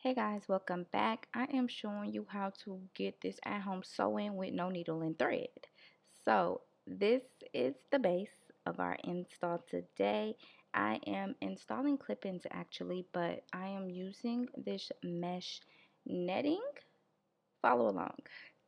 Hey guys, welcome back. I am showing you how to get this at home sewing with no needle and thread. So this is the base of our install today. I am installing clip-ins actually, but I am using this mesh netting. Follow along.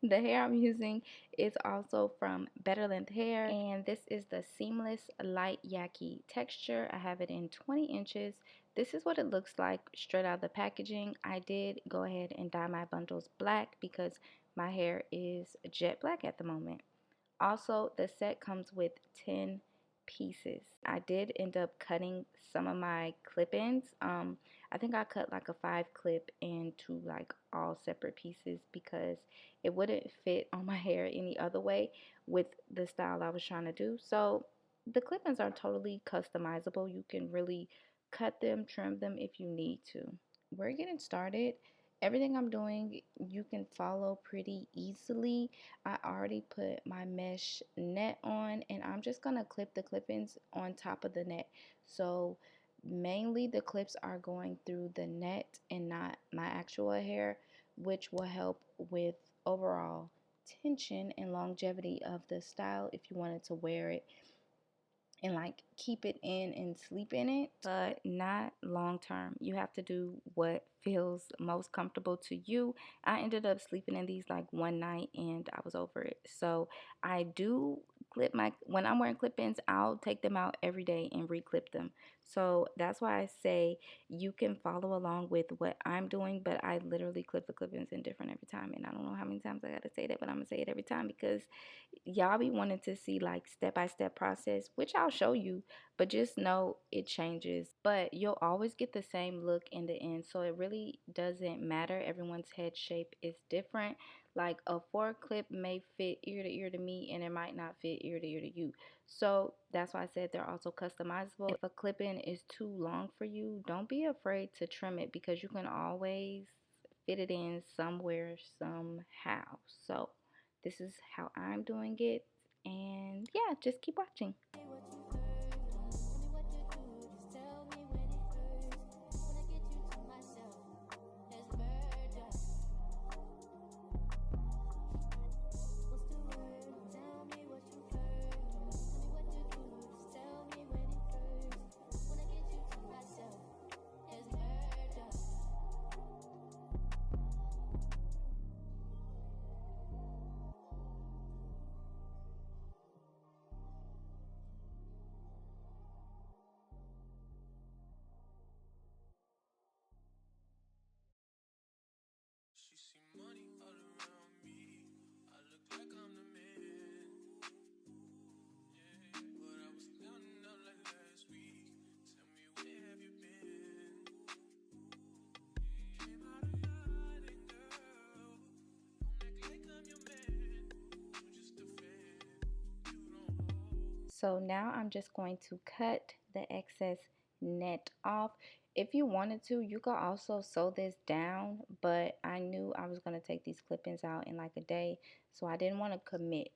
The hair I'm using is also from Betterlength hair, and this is the seamless light Yaki texture. I have it in 20 inches. This is what it looks like straight out of the packaging. I did go ahead and dye my bundles black because my hair is jet black at the moment. Also, the set comes with 10 pieces. I did end up cutting some of my clip-ins. I think I cut like a 5 clip into like all separate pieces because it wouldn't fit on my hair any other way with the style I was trying to do. So the clip-ins are totally customizable. You can really cut them, trim them if you need to. We're getting started. Everything I'm doing you can follow pretty easily. I already put my mesh net on, and I'm just gonna clip the clip-ins on top of the net. So mainly the clips are going through the net and not my actual hair, which will help with overall tension and longevity of the style if you wanted to wear it and like keep it in and sleep in it, but not long term. You have to do what feels most comfortable to you. I ended up sleeping in these like one night and I was over it. So I do clip my, when I'm wearing clip-ins, I'll take them out every day and re-clip them. So that's why I say you can follow along with what I'm doing, but I literally clip the clip-ins in different every time. And I don't know how many times I gotta say that, but I'm gonna say it every time because y'all be wanting to see like step-by-step process, which I'll show you, but just know it changes. But you'll always get the same look in the end, so it really doesn't matter. Everyone's head shape is different. Like a 4 clip may fit ear to ear to me and it might not fit ear to ear to you. So that's why I said they're also customizable. If a clip-in is too long for you, don't be afraid to trim it because you can always fit it in somewhere somehow. So this is how I'm doing it, and yeah, just keep watching. She see money all around me. I look like I'm the man. Yeah, but I was down and out like last week. Tell me where have you been? Came out of hiding, girl. Don't act like I'm your man. You just a fan. You don't hold. So now I'm just going to cut the excess net off. If you wanted to, you could also sew this down, but I knew I was going to take these clip-ins out in like a day, so I didn't want to commit.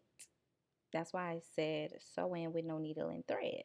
That's why I said sew in with no needle and thread.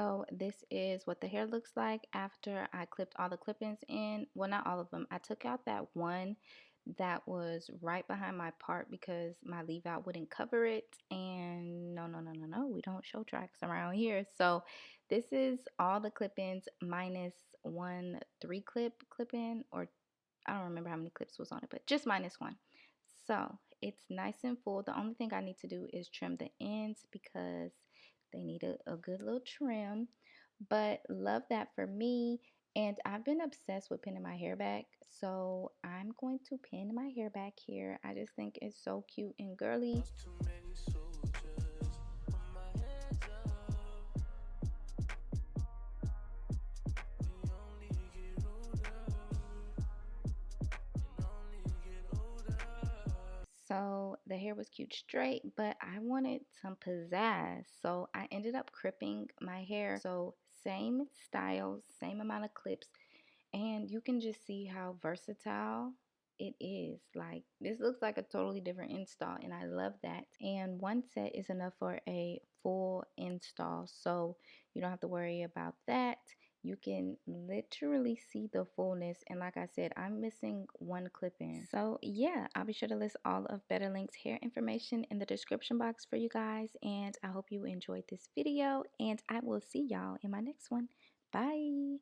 So this is what the hair looks like after I clipped all the clip-ins in. Well, not all of them. I took out that one that was right behind my part because my leave out wouldn't cover it. And no, we don't show tracks around here. So this is all the clip-ins minus one 3-clip-in, or I don't remember how many clips was on it, but just minus one. So it's nice and full. The only thing I need to do is trim the ends because they need a good little trim. But love that for me. And I've been obsessed with pinning my hair back. So I'm going to pin my hair back here. I just think it's so cute and girly. Too many soldiers on my heads up. We only get older. And only get older. So the hair was cute straight, but I wanted some pizzazz. So I ended up cripping my hair. So same style, same amount of clips, and you can just see how versatile it is. Like, this looks like a totally different install, and I love that. And one set is enough for a full install, so you don't have to worry about that. You can literally see the fullness, and like I said, I'm missing one clip in. So yeah, I'll be sure to list all of Betterlength's hair information in the description box for you guys, and I hope you enjoyed this video, and I will see y'all in my next one. Bye.